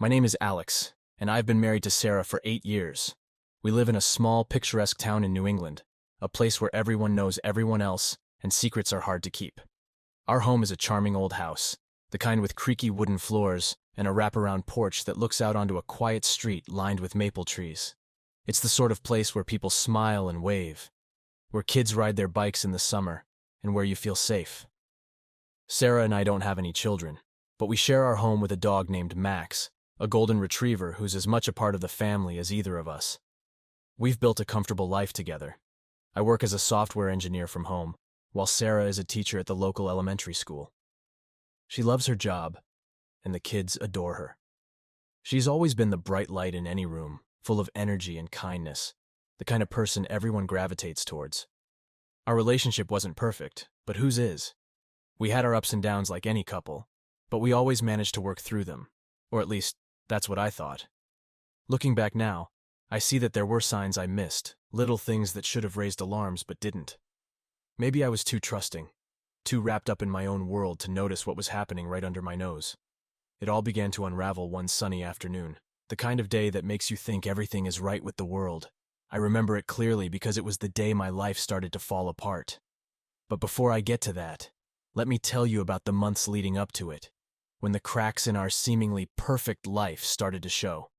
My name is Alex, and I've been married to Sarah for 8 years. We live in a small, picturesque town in New England, a place where everyone knows everyone else and secrets are hard to keep. Our home is a charming old house, the kind with creaky wooden floors and a wraparound porch that looks out onto a quiet street lined with maple trees. It's the sort of place where people smile and wave, where kids ride their bikes in the summer, and where you feel safe. Sarah and I don't have any children, but we share our home with a dog named Max, a golden retriever who's as much a part of the family as either of us. We've built a comfortable life together. I work as a software engineer from home, while Sarah is a teacher at the local elementary school. She loves her job, and the kids adore her. She's always been the bright light in any room, full of energy and kindness, the kind of person everyone gravitates towards. Our relationship wasn't perfect, but whose is? We had our ups and downs like any couple, but we always managed to work through them, or at least, that's what I thought. Looking back now, I see that there were signs I missed, little things that should have raised alarms but didn't. Maybe I was too trusting, too wrapped up in my own world to notice what was happening right under my nose. It all began to unravel one sunny afternoon, the kind of day that makes you think everything is right with the world. I remember it clearly because it was the day my life started to fall apart. But before I get to that, let me tell you about the months leading up to it, when the cracks in our seemingly perfect life started to show.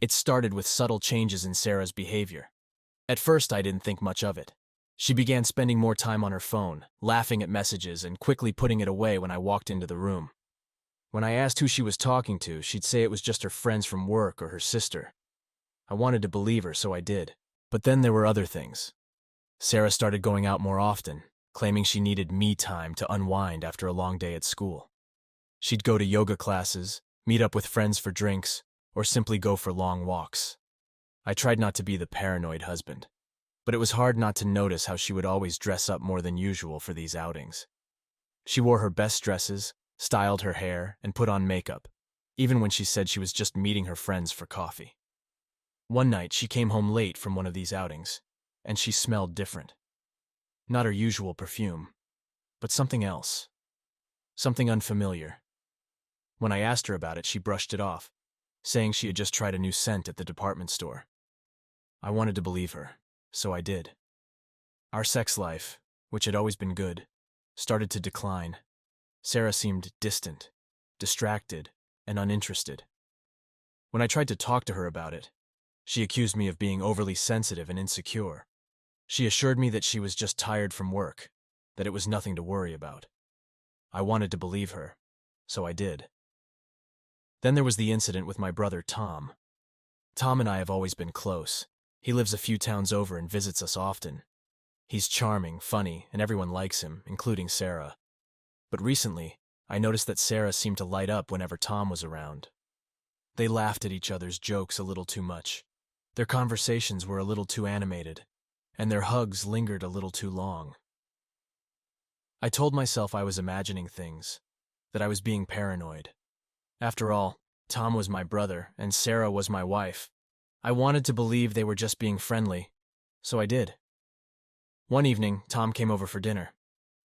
It started with subtle changes in Sarah's behavior. At first, I didn't think much of it. She began spending more time on her phone, laughing at messages and quickly putting it away when I walked into the room. When I asked who she was talking to, she'd say it was just her friends from work or her sister. I wanted to believe her, so I did. But then there were other things. Sarah started going out more often, claiming she needed me time to unwind after a long day at school. She'd go to yoga classes, meet up with friends for drinks, or simply go for long walks. I tried not to be the paranoid husband, but it was hard not to notice how she would always dress up more than usual for these outings. She wore her best dresses, styled her hair, and put on makeup, even when she said she was just meeting her friends for coffee. One night, she came home late from one of these outings, and she smelled different. Not her usual perfume, but something else. Something unfamiliar. When I asked her about it, she brushed it off, saying she had just tried a new scent at the department store. I wanted to believe her, so I did. Our sex life, which had always been good, started to decline. Sarah seemed distant, distracted, and uninterested. When I tried to talk to her about it, she accused me of being overly sensitive and insecure. She assured me that she was just tired from work, that it was nothing to worry about. I wanted to believe her, so I did. Then there was the incident with my brother Tom. Tom and I have always been close. He lives a few towns over and visits us often. He's charming, funny, and everyone likes him, including Sarah. But recently, I noticed that Sarah seemed to light up whenever Tom was around. They laughed at each other's jokes a little too much. Their conversations were a little too animated, and their hugs lingered a little too long. I told myself I was imagining things, that I was being paranoid. After all, Tom was my brother, and Sarah was my wife. I wanted to believe they were just being friendly, so I did. One evening, Tom came over for dinner.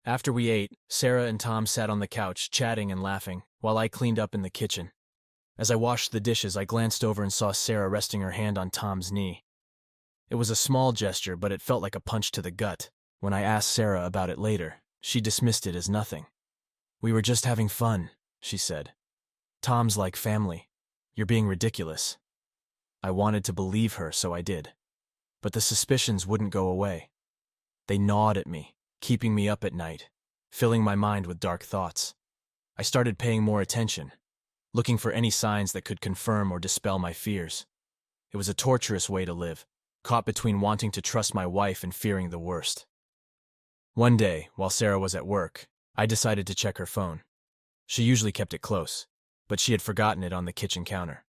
After we ate, Sarah and Tom sat on the couch, chatting and laughing, while I cleaned up in the kitchen. As I washed the dishes, I glanced over and saw Sarah resting her hand on Tom's knee. It was a small gesture, but it felt like a punch to the gut. When I asked Sarah about it later, she dismissed it as nothing. "We were just having fun," she said. "Tom's like family. You're being ridiculous." I wanted to believe her, so I did. But the suspicions wouldn't go away. They gnawed at me, keeping me up at night, filling my mind with dark thoughts. I started paying more attention, looking for any signs that could confirm or dispel my fears. It was a torturous way to live, caught between wanting to trust my wife and fearing the worst. One day, while Sarah was at work, I decided to check her phone. She usually kept it close, but she had forgotten it on the kitchen counter.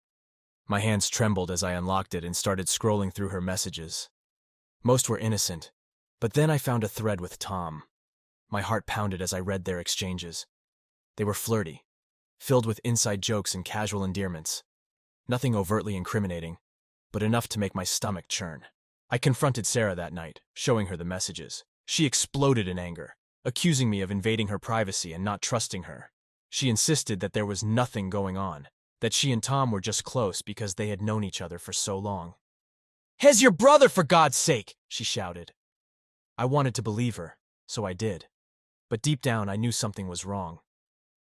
My hands trembled as I unlocked it and started scrolling through her messages. Most were innocent, but then I found a thread with Tom. My heart pounded as I read their exchanges. They were flirty, filled with inside jokes and casual endearments. Nothing overtly incriminating, but enough to make my stomach churn. I confronted Sarah that night, showing her the messages. She exploded in anger, accusing me of invading her privacy and not trusting her. She insisted that there was nothing going on, that she and Tom were just close because they had known each other for so long. "He's your brother, for God's sake!" she shouted. I wanted to believe her, so I did. But deep down, I knew something was wrong.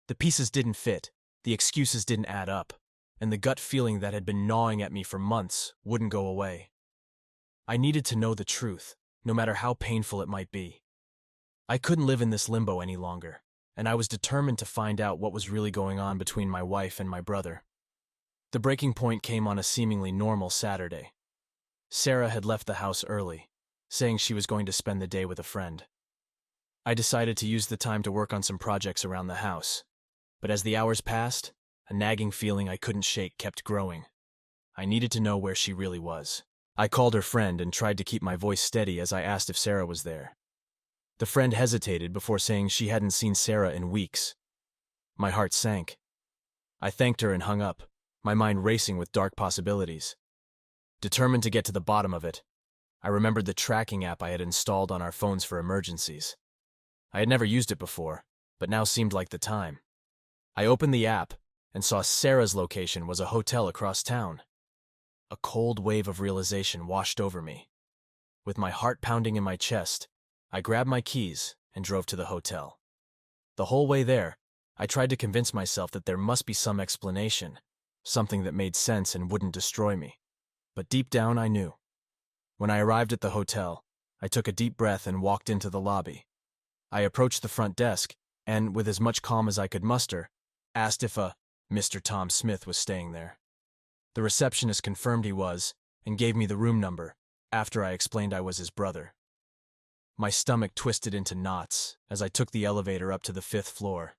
The pieces didn't fit, the excuses didn't add up, and the gut feeling that had been gnawing at me for months wouldn't go away. I needed to know the truth, no matter how painful it might be. I couldn't live in this limbo any longer, and I was determined to find out what was really going on between my wife and my brother. The breaking point came on a seemingly normal Saturday. Sarah had left the house early, saying she was going to spend the day with a friend. I decided to use the time to work on some projects around the house, but as the hours passed, a nagging feeling I couldn't shake kept growing. I needed to know where she really was. I called her friend and tried to keep my voice steady as I asked if Sarah was there. The friend hesitated before saying she hadn't seen Sarah in weeks. My heart sank. I thanked her and hung up, my mind racing with dark possibilities. Determined to get to the bottom of it, I remembered the tracking app I had installed on our phones for emergencies. I had never used it before, but now seemed like the time. I opened the app and saw Sarah's location was a hotel across town. A cold wave of realization washed over me. With my heart pounding in my chest, I grabbed my keys and drove to the hotel. The whole way there, I tried to convince myself that there must be some explanation, something that made sense and wouldn't destroy me. But deep down, I knew. When I arrived at the hotel, I took a deep breath and walked into the lobby. I approached the front desk and, with as much calm as I could muster, asked if a Mr. Tom Smith was staying there. The receptionist confirmed he was and gave me the room number after I explained I was his brother. My stomach twisted into knots as I took the elevator up to the 5th floor.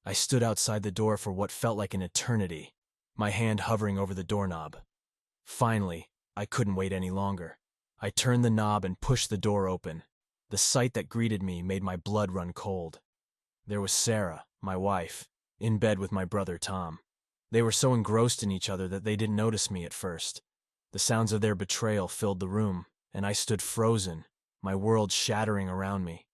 I stood outside the door for what felt like an eternity, my hand hovering over the doorknob. Finally, I couldn't wait any longer. I turned the knob and pushed the door open. The sight that greeted me made my blood run cold. There was Sarah, my wife, in bed with my brother Tom. They were so engrossed in each other that they didn't notice me at first. The sounds of their betrayal filled the room, and I stood frozen, my world shattering around me.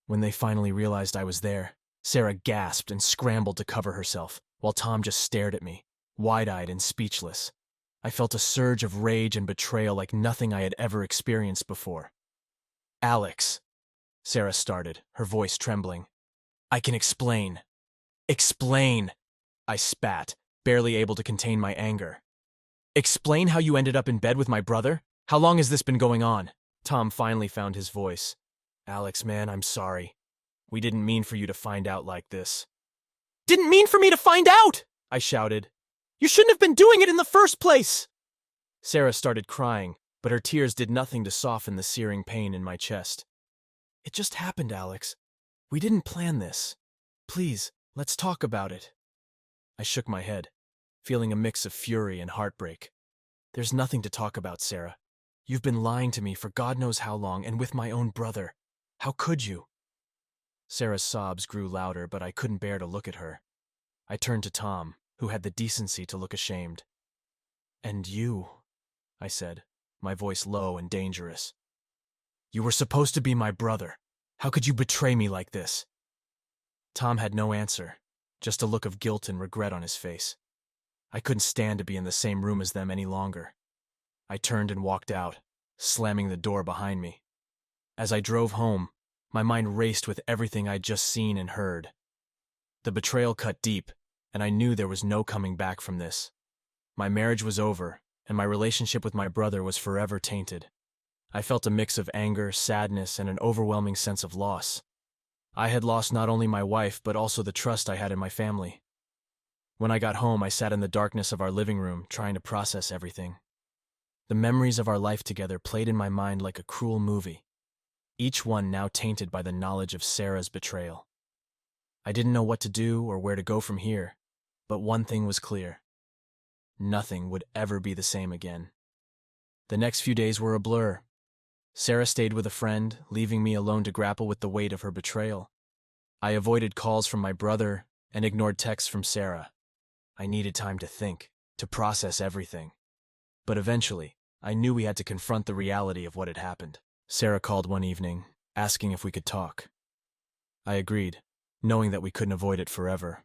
When they finally realized I was there, Sarah gasped and scrambled to cover herself, while Tom just stared at me, wide-eyed and speechless. I felt a surge of rage and betrayal like nothing I had ever experienced before. "Alex," Sarah started, her voice trembling. "I can explain." "Explain," I spat, barely able to contain my anger. "Explain how you ended up in bed with my brother? How long has this been going on?" Tom finally found his voice. "Alex, man, I'm sorry. We didn't mean for you to find out like this." "Didn't mean for me to find out!" I shouted. "You shouldn't have been doing it in the first place!" Sarah started crying, but her tears did nothing to soften the searing pain in my chest. "It just happened, Alex. We didn't plan this. Please, let's talk about it." I shook my head, feeling a mix of fury and heartbreak. "There's nothing to talk about, Sarah. You've been lying to me for God knows how long, and with my own brother. How could you?" Sarah's sobs grew louder, but I couldn't bear to look at her. I turned to Tom, who had the decency to look ashamed. "And you," I said, my voice low and dangerous. "You were supposed to be my brother. How could you betray me like this?" Tom had no answer, just a look of guilt and regret on his face. I couldn't stand to be in the same room as them any longer. I turned and walked out, slamming the door behind me. As I drove home, my mind raced with everything I'd just seen and heard. The betrayal cut deep, and I knew there was no coming back from this. My marriage was over, and my relationship with my brother was forever tainted. I felt a mix of anger, sadness, and an overwhelming sense of loss. I had lost not only my wife, but also the trust I had in my family. When I got home, I sat in the darkness of our living room, trying to process everything. The memories of our life together played in my mind like a cruel movie, each one now tainted by the knowledge of Sarah's betrayal. I didn't know what to do or where to go from here, but one thing was clear. Nothing would ever be the same again. The next few days were a blur. Sarah stayed with a friend, leaving me alone to grapple with the weight of her betrayal. I avoided calls from my brother and ignored texts from Sarah. I needed time to think, to process everything. But eventually, I knew we had to confront the reality of what had happened. Sarah called one evening, asking if we could talk. I agreed, knowing that we couldn't avoid it forever.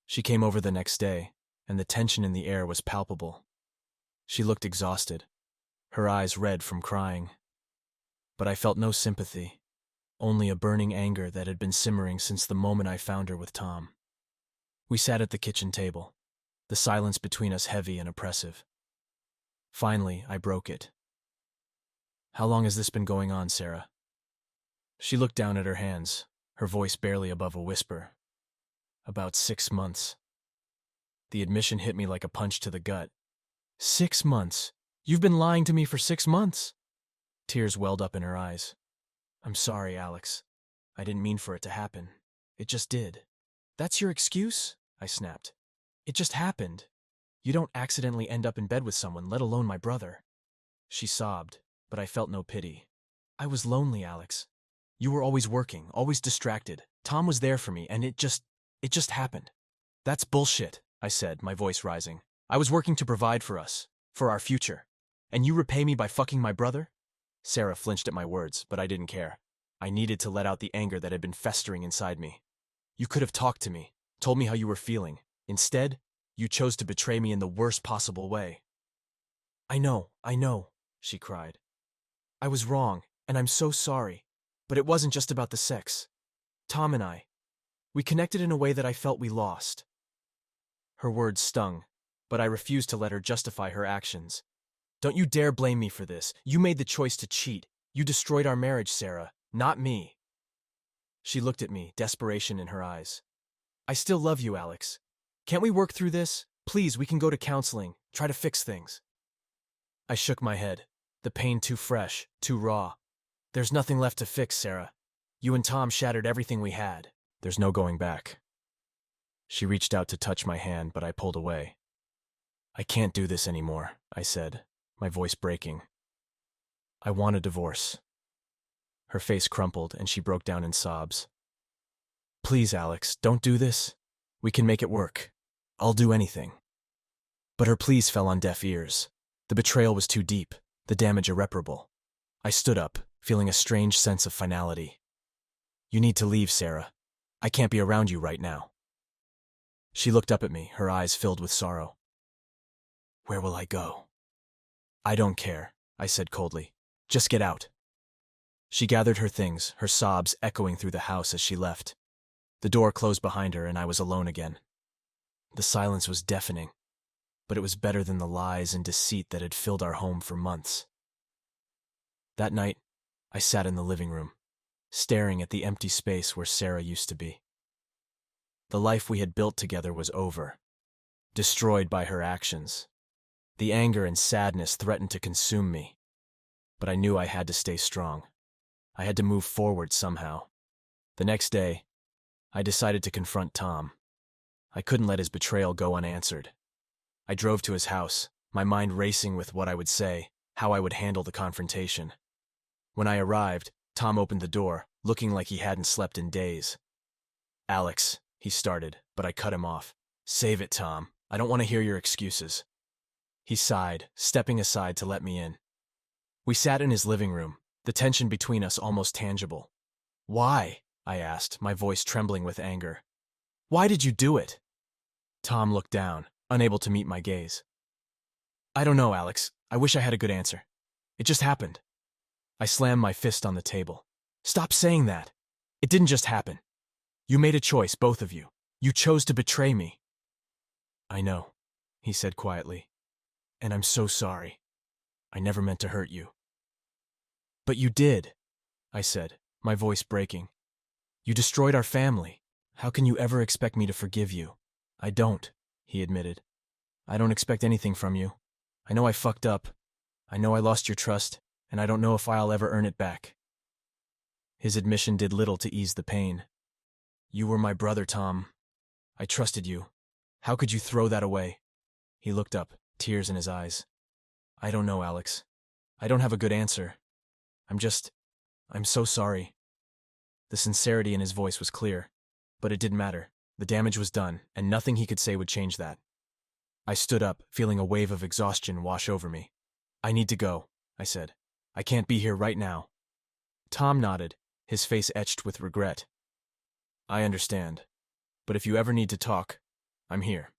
She came over the next day, and the tension in the air was palpable. She looked exhausted, her eyes red from crying. But I felt no sympathy, only a burning anger that had been simmering since the moment I found her with Tom. We sat at the kitchen table, the silence between us heavy and oppressive. Finally, I broke it. "How long has this been going on, Sarah?" She looked down at her hands, her voice barely above a whisper. "About 6 months." The admission hit me like a punch to the gut. 6 months? You've been lying to me for 6 months? Tears welled up in her eyes. "I'm sorry, Alex. I didn't mean for it to happen. It just did." "That's your excuse?" I snapped. "It just happened. You don't accidentally end up in bed with someone, let alone my brother." She sobbed, but I felt no pity. "I was lonely, Alex. You were always working, always distracted. Tom was there for me, and it just happened." "That's bullshit," I said, my voice rising. "I was working to provide for us, for our future. And you repay me by fucking my brother?" Sarah flinched at my words, but I didn't care. I needed to let out the anger that had been festering inside me. "You could have talked to me, told me how you were feeling. Instead, you chose to betray me in the worst possible way." I know, she cried. "I was wrong, and I'm so sorry. But it wasn't just about the sex. Tom and I, we connected in a way that I felt we lost." Her words stung, but I refused to let her justify her actions. "Don't you dare blame me for this. You made the choice to cheat. You destroyed our marriage, Sarah, not me." She looked at me, desperation in her eyes. "I still love you, Alex. Can't we work through this? Please, we can go to counseling, try to fix things." I shook my head, the pain too fresh, too raw. "There's nothing left to fix, Sarah. You and Tom shattered everything we had. There's no going back." She reached out to touch my hand, but I pulled away. "I can't do this anymore," I said, my voice breaking. "I want a divorce." Her face crumpled, and she broke down in sobs. "Please, Alex, don't do this. We can make it work. I'll do anything." But her pleas fell on deaf ears. The betrayal was too deep, the damage irreparable. I stood up, feeling a strange sense of finality. "You need to leave, Sarah. I can't be around you right now." She looked up at me, her eyes filled with sorrow. "Where will I go?" "I don't care," I said coldly. "Just get out." She gathered her things, her sobs echoing through the house as she left. The door closed behind her, and I was alone again. The silence was deafening, but it was better than the lies and deceit that had filled our home for months. That night, I sat in the living room, staring at the empty space where Sarah used to be. The life we had built together was over, destroyed by her actions. The anger and sadness threatened to consume me, but I knew I had to stay strong. I had to move forward somehow. The next day, I decided to confront Tom. I couldn't let his betrayal go unanswered. I drove to his house, my mind racing with what I would say, how I would handle the confrontation. When I arrived, Tom opened the door, looking like he hadn't slept in days. "Alex," he started, but I cut him off. "Save it, Tom. I don't want to hear your excuses." He sighed, stepping aside to let me in. We sat in his living room, the tension between us almost tangible. "Why?" I asked, my voice trembling with anger. "Why did you do it?" Tom looked down, unable to meet my gaze. "I don't know, Alex. I wish I had a good answer. It just happened." I slammed my fist on the table. "Stop saying that. It didn't just happen. You made a choice, both of you. You chose to betray me." "I know," he said quietly. "And I'm so sorry. I never meant to hurt you." "But you did," I said, my voice breaking. "You destroyed our family. How can you ever expect me to forgive you?" "I don't," he admitted. "I don't expect anything from you. I know I fucked up. I know I lost your trust, and I don't know if I'll ever earn it back." His admission did little to ease the pain. "You were my brother, Tom. I trusted you. How could you throw that away?" He looked up, tears in his eyes. "I don't know, Alex. I don't have a good answer. I'm so sorry." The sincerity in his voice was clear, but it didn't matter. The damage was done, and nothing he could say would change that. I stood up, feeling a wave of exhaustion wash over me. "I need to go," I said. "I can't be here right now." Tom nodded, his face etched with regret. "I understand. But if you ever need to talk, I'm here."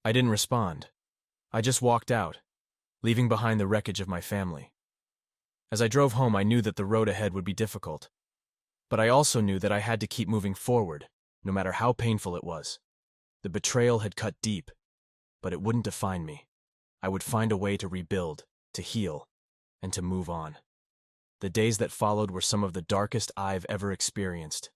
I didn't respond. I just walked out, leaving behind the wreckage of my family. As I drove home, I knew that the road ahead would be difficult. But I also knew that I had to keep moving forward, no matter how painful it was. The betrayal had cut deep, but it wouldn't define me. I would find a way to rebuild, to heal, and to move on. The days that followed were some of the darkest I've ever experienced.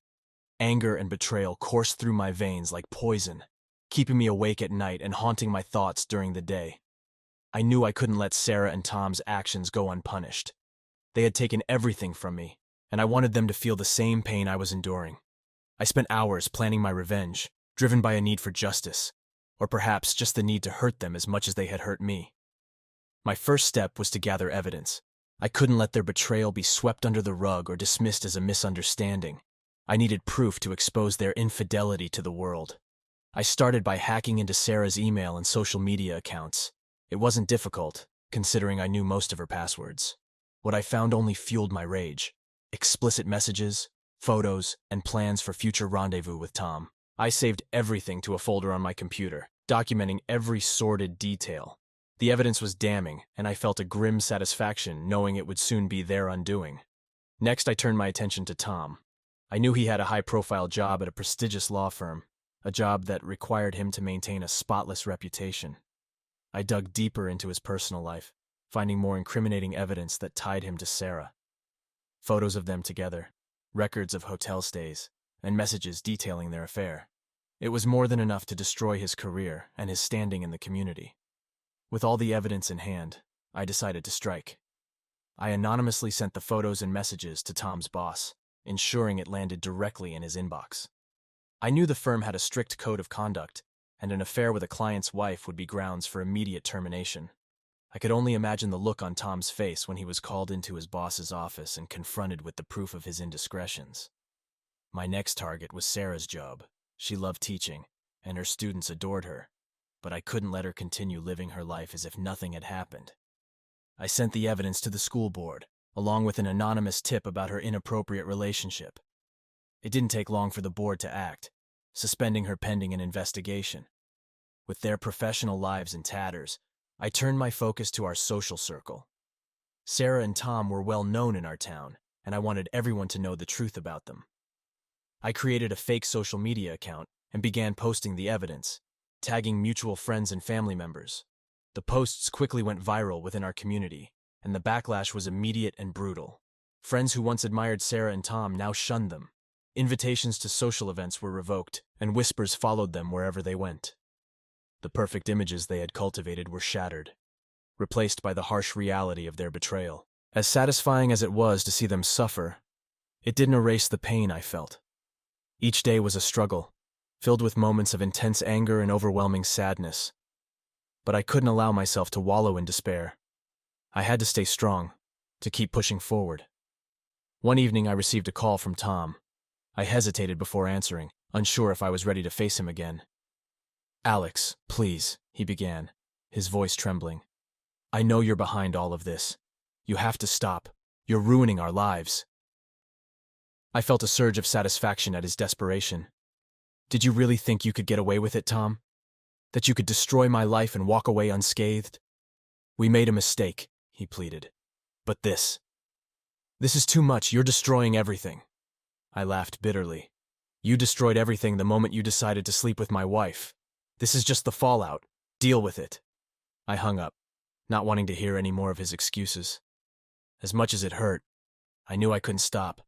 Anger and betrayal coursed through my veins like poison, keeping me awake at night and haunting my thoughts during the day. I knew I couldn't let Sarah and Tom's actions go unpunished. They had taken everything from me, and I wanted them to feel the same pain I was enduring. I spent hours planning my revenge, driven by a need for justice, or perhaps just the need to hurt them as much as they had hurt me. My first step was to gather evidence. I couldn't let their betrayal be swept under the rug or dismissed as a misunderstanding. I needed proof to expose their infidelity to the world. I started by hacking into Sarah's email and social media accounts. It wasn't difficult, considering I knew most of her passwords. What I found only fueled my rage. Explicit messages, photos, and plans for future rendezvous with Tom. I saved everything to a folder on my computer, documenting every sordid detail. The evidence was damning, and I felt a grim satisfaction knowing it would soon be their undoing. Next, I turned my attention to Tom. I knew he had a high-profile job at a prestigious law firm, a job that required him to maintain a spotless reputation. I dug deeper into his personal life, finding more incriminating evidence that tied him to Sarah. Photos of them together, records of hotel stays, and messages detailing their affair. It was more than enough to destroy his career and his standing in the community. With all the evidence in hand, I decided to strike. I anonymously sent the photos and messages to Tom's boss, ensuring it landed directly in his inbox. I knew the firm had a strict code of conduct, and an affair with a client's wife would be grounds for immediate termination. I could only imagine the look on Tom's face when he was called into his boss's office and confronted with the proof of his indiscretions. My next target was Sarah's job. She loved teaching, and her students adored her, but I couldn't let her continue living her life as if nothing had happened. I sent the evidence to the school board, along with an anonymous tip about her inappropriate relationship. It didn't take long for the board to act, suspending her pending an investigation. With their professional lives in tatters, I turned my focus to our social circle. Sarah and Tom were well known in our town, and I wanted everyone to know the truth about them. I created a fake social media account and began posting the evidence, tagging mutual friends and family members. The posts quickly went viral within our community, and the backlash was immediate and brutal. Friends who once admired Sarah and Tom now shunned them. Invitations to social events were revoked, and whispers followed them wherever they went. The perfect images they had cultivated were shattered, replaced by the harsh reality of their betrayal. As satisfying as it was to see them suffer, it didn't erase the pain I felt. Each day was a struggle, filled with moments of intense anger and overwhelming sadness. But I couldn't allow myself to wallow in despair. I had to stay strong, to keep pushing forward. One evening I received a call from Tom. I hesitated before answering, unsure if I was ready to face him again. "Alex, please," he began, his voice trembling. "I know you're behind all of this. You have to stop. You're ruining our lives." I felt a surge of satisfaction at his desperation. "Did you really think you could get away with it, Tom? That you could destroy my life and walk away unscathed? We made a mistake," he pleaded. "But this is too much. You're destroying everything." I laughed bitterly. "You destroyed everything the moment you decided to sleep with my wife. This is just the fallout. Deal with it." I hung up, not wanting to hear any more of his excuses. As much as it hurt, I knew I couldn't stop.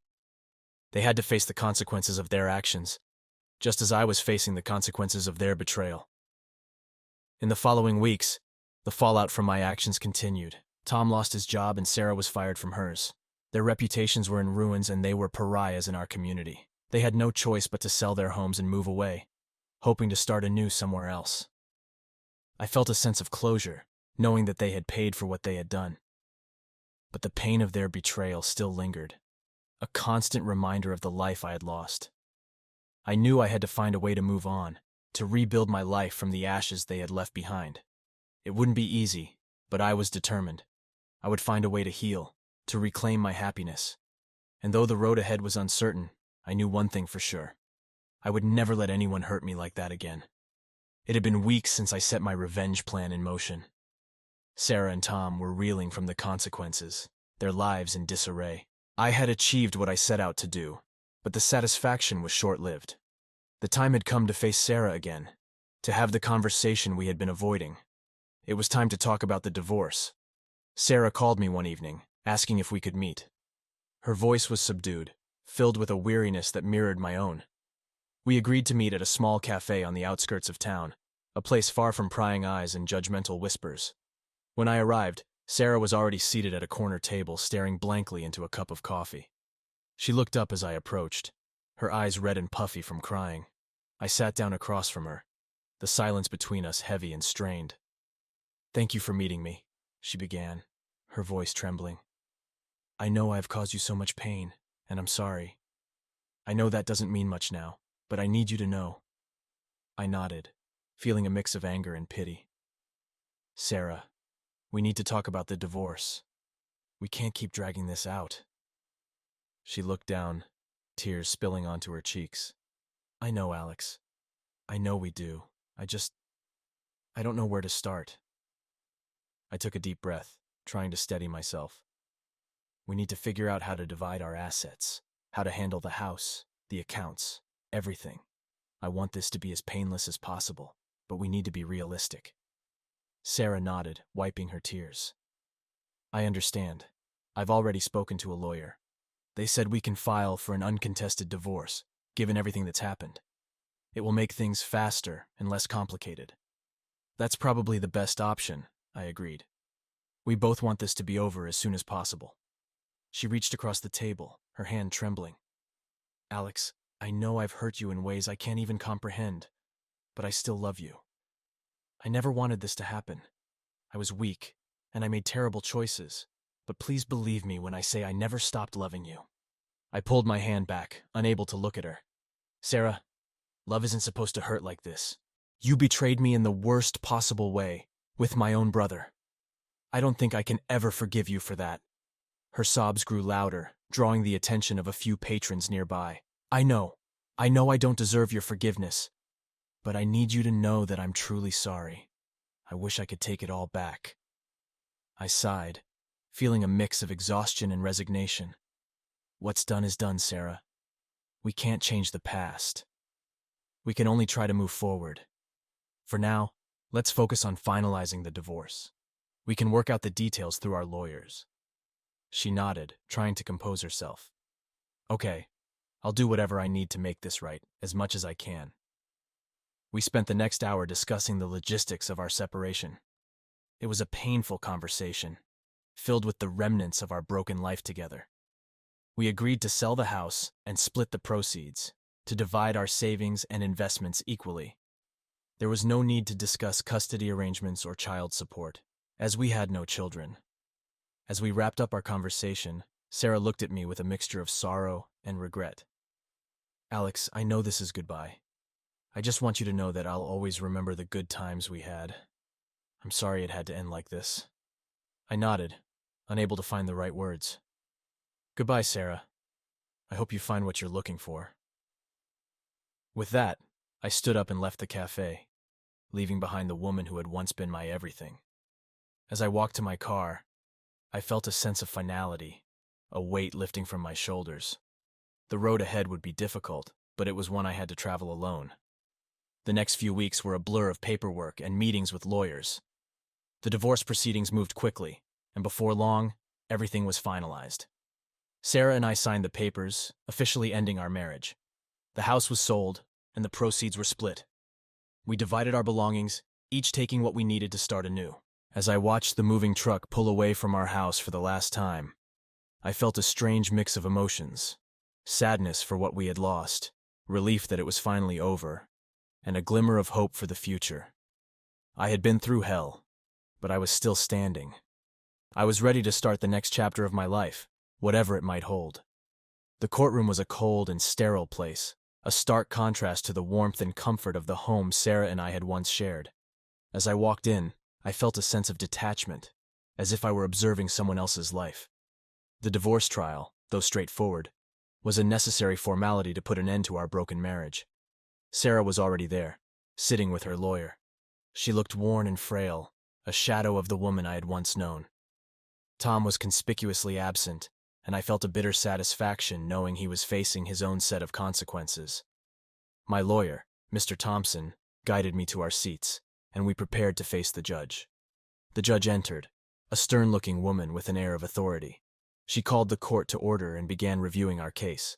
They had to face the consequences of their actions, just as I was facing the consequences of their betrayal. In the following weeks, the fallout from my actions continued. Tom lost his job and Sarah was fired from hers. Their reputations were in ruins and they were pariahs in our community. They had no choice but to sell their homes and move away, hoping to start anew somewhere else. I felt a sense of closure, knowing that they had paid for what they had done. But the pain of their betrayal still lingered, a constant reminder of the life I had lost. I knew I had to find a way to move on, to rebuild my life from the ashes they had left behind. It wouldn't be easy, but I was determined. I would find a way to heal, to reclaim my happiness. And though the road ahead was uncertain, I knew one thing for sure. I would never let anyone hurt me like that again. It had been weeks since I set my revenge plan in motion. Sarah and Tom were reeling from the consequences, their lives in disarray. I had achieved what I set out to do, but the satisfaction was short-lived. The time had come to face Sarah again, to have the conversation we had been avoiding. It was time to talk about the divorce. Sarah called me one evening, asking if we could meet. Her voice was subdued, filled with a weariness that mirrored my own. We agreed to meet at a small cafe on the outskirts of town, a place far from prying eyes and judgmental whispers. When I arrived, Sarah was already seated at a corner table, staring blankly into a cup of coffee. She looked up as I approached, her eyes red and puffy from crying. I sat down across from her, the silence between us heavy and strained. "Thank you for meeting me," she began, her voice trembling. "I know I have caused you so much pain, and I'm sorry. I know that doesn't mean much now, but I need you to know." I nodded, feeling a mix of anger and pity. "Sarah, we need to talk about the divorce. We can't keep dragging this out." She looked down, tears spilling onto her cheeks. "I know, Alex. I know we do. I don't know where to start." I took a deep breath, trying to steady myself. "We need to figure out how to divide our assets, how to handle the house, the accounts, everything. I want this to be as painless as possible, but we need to be realistic." Sarah nodded, wiping her tears. "I understand. I've already spoken to a lawyer. They said we can file for an uncontested divorce, given everything that's happened. It will make things faster and less complicated." "That's probably the best option," I agreed. "We both want this to be over as soon as possible." She reached across the table, her hand trembling. "Alex, I know I've hurt you in ways I can't even comprehend, but I still love you. I never wanted this to happen. I was weak, and I made terrible choices, but please believe me when I say I never stopped loving you." I pulled my hand back, unable to look at her. "Sarah, love isn't supposed to hurt like this. You betrayed me in the worst possible way, with my own brother. I don't think I can ever forgive you for that." Her sobs grew louder, drawing the attention of a few patrons nearby. I know I don't deserve your forgiveness, but I need you to know that I'm truly sorry. I wish I could take it all back." I sighed, feeling a mix of exhaustion and resignation. "What's done is done, Sarah. We can't change the past. We can only try to move forward. For now, let's focus on finalizing the divorce. We can work out the details through our lawyers." She nodded, trying to compose herself. "Okay, I'll do whatever I need to make this right, as much as I can." We spent the next hour discussing the logistics of our separation. It was a painful conversation, filled with the remnants of our broken life together. We agreed to sell the house and split the proceeds, to divide our savings and investments equally. There was no need to discuss custody arrangements or child support, as we had no children. As we wrapped up our conversation, Sarah looked at me with a mixture of sorrow and regret. "Alex, I know this is goodbye. I just want you to know that I'll always remember the good times we had. I'm sorry it had to end like this." I nodded, unable to find the right words. "Goodbye, Sarah. I hope you find what you're looking for." With that, I stood up and left the cafe, leaving behind the woman who had once been my everything. As I walked to my car, I felt a sense of finality, a weight lifting from my shoulders. The road ahead would be difficult, but it was one I had to travel alone. The next few weeks were a blur of paperwork and meetings with lawyers. The divorce proceedings moved quickly, and before long, everything was finalized. Sarah and I signed the papers, officially ending our marriage. The house was sold, and the proceeds were split. We divided our belongings, each taking what we needed to start anew. As I watched the moving truck pull away from our house for the last time, I felt a strange mix of emotions: sadness for what we had lost, relief that it was finally over, and a glimmer of hope for the future. I had been through hell, but I was still standing. I was ready to start the next chapter of my life, whatever it might hold. The courtroom was a cold and sterile place, a stark contrast to the warmth and comfort of the home Sarah and I had once shared. As I walked in, I felt a sense of detachment, as if I were observing someone else's life. The divorce trial, though straightforward, was a necessary formality to put an end to our broken marriage. Sarah was already there, sitting with her lawyer. She looked worn and frail, a shadow of the woman I had once known. Tom was conspicuously absent, and I felt a bitter satisfaction knowing he was facing his own set of consequences. My lawyer, Mr. Thompson, guided me to our seats, and we prepared to face the judge. The judge entered, a stern-looking woman with an air of authority. She called the court to order and began reviewing our case.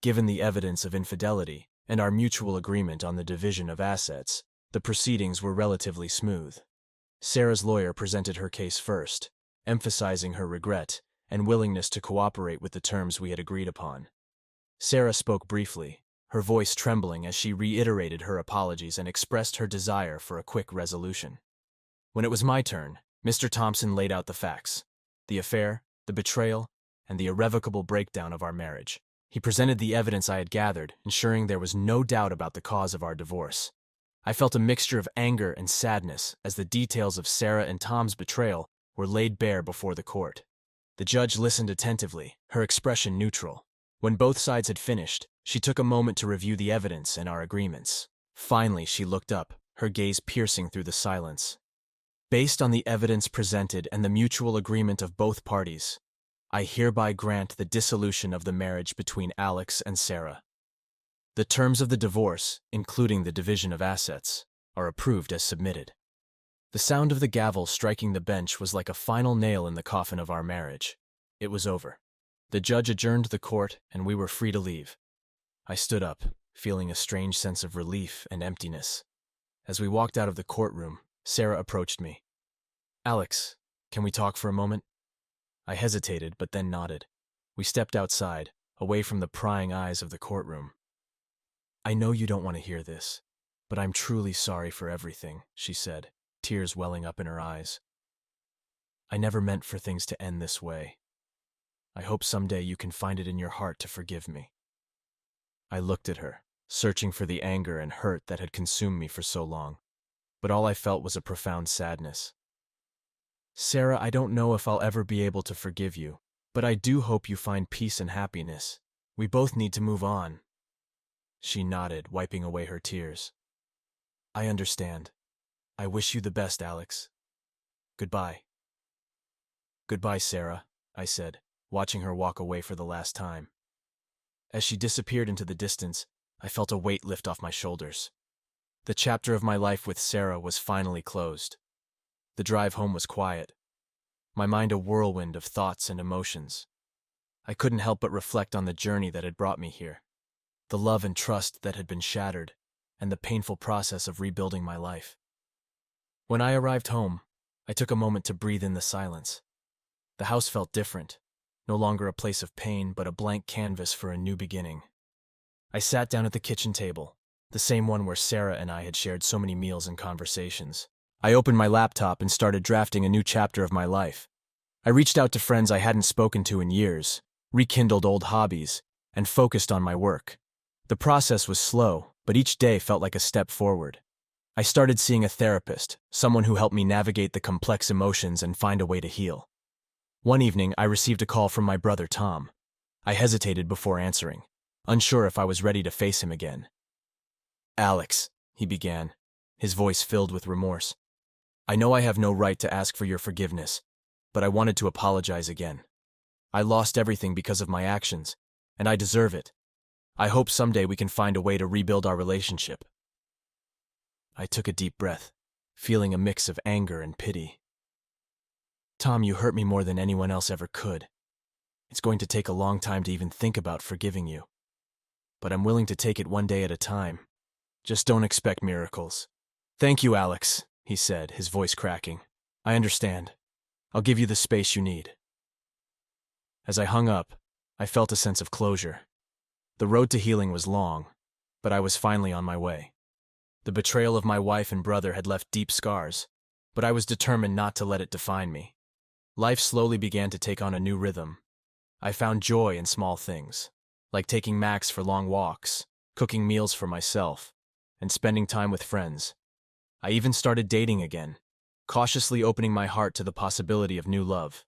Given the evidence of infidelity and our mutual agreement on the division of assets, the proceedings were relatively smooth. Sarah's lawyer presented her case first, emphasizing her regret and willingness to cooperate with the terms we had agreed upon. Sarah spoke briefly, her voice trembling as she reiterated her apologies and expressed her desire for a quick resolution. When it was my turn, Mr. Thompson laid out the facts: the affair, the betrayal, and the irrevocable breakdown of our marriage. He presented the evidence I had gathered, ensuring there was no doubt about the cause of our divorce. I felt a mixture of anger and sadness as the details of Sarah and Tom's betrayal were laid bare before the court. The judge listened attentively, her expression neutral. When both sides had finished, she took a moment to review the evidence and our agreements. Finally, she looked up, her gaze piercing through the silence. Based on the evidence presented and the mutual agreement of both parties, I hereby grant the dissolution of the marriage between Alex and Sarah. The terms of the divorce, including the division of assets, are approved as submitted. The sound of the gavel striking the bench was like a final nail in the coffin of our marriage. It was over. The judge adjourned the court, and we were free to leave. I stood up, feeling a strange sense of relief and emptiness. As we walked out of the courtroom, Sarah approached me. "Alex, can we talk for a moment?" I hesitated, but then nodded. We stepped outside, away from the prying eyes of the courtroom. "I know you don't want to hear this, but I'm truly sorry for everything," she said, tears welling up in her eyes. "I never meant for things to end this way. I hope someday you can find it in your heart to forgive me." I looked at her, searching for the anger and hurt that had consumed me for so long, but all I felt was a profound sadness. "Sarah, I don't know if I'll ever be able to forgive you, but I do hope you find peace and happiness. We both need to move on." She nodded, wiping away her tears. "I understand. I wish you the best, Alex. Goodbye." "Goodbye, Sarah," I said, watching her walk away for the last time. As she disappeared into the distance, I felt a weight lift off my shoulders. The chapter of my life with Sarah was finally closed. The drive home was quiet, my mind a whirlwind of thoughts and emotions. I couldn't help but reflect on the journey that had brought me here, the love and trust that had been shattered, and the painful process of rebuilding my life. When I arrived home, I took a moment to breathe in the silence. The house felt different, no longer a place of pain, but a blank canvas for a new beginning. I sat down at the kitchen table, the same one where Sarah and I had shared so many meals and conversations. I opened my laptop and started drafting a new chapter of my life. I reached out to friends I hadn't spoken to in years, rekindled old hobbies, and focused on my work. The process was slow, but each day felt like a step forward. I started seeing a therapist, someone who helped me navigate the complex emotions and find a way to heal. One evening, I received a call from my brother Tom. I hesitated before answering, unsure if I was ready to face him again. "Alex," he began, his voice filled with remorse. "I know I have no right to ask for your forgiveness, but I wanted to apologize again. I lost everything because of my actions, and I deserve it. I hope someday we can find a way to rebuild our relationship." I took a deep breath, feeling a mix of anger and pity. "Tom, you hurt me more than anyone else ever could. It's going to take a long time to even think about forgiving you. But I'm willing to take it one day at a time. Just don't expect miracles." "Thank you, Alex," he said, his voice cracking. "I understand. I'll give you the space you need." As I hung up, I felt a sense of closure. The road to healing was long, but I was finally on my way. The betrayal of my wife and brother had left deep scars, but I was determined not to let it define me. Life slowly began to take on a new rhythm. I found joy in small things, like taking Max for long walks, cooking meals for myself, and spending time with friends. I even started dating again, cautiously opening my heart to the possibility of new love.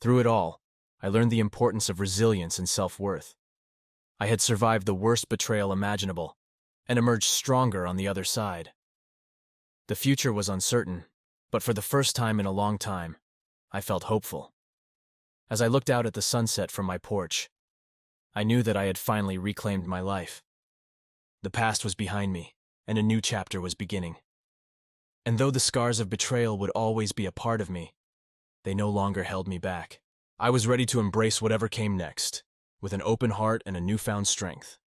Through it all, I learned the importance of resilience and self-worth. I had survived the worst betrayal imaginable, and emerge stronger on the other side. The future was uncertain, but for the first time in a long time, I felt hopeful. As I looked out at the sunset from my porch, I knew that I had finally reclaimed my life. The past was behind me, and a new chapter was beginning. And though the scars of betrayal would always be a part of me, they no longer held me back. I was ready to embrace whatever came next, with an open heart and a newfound strength.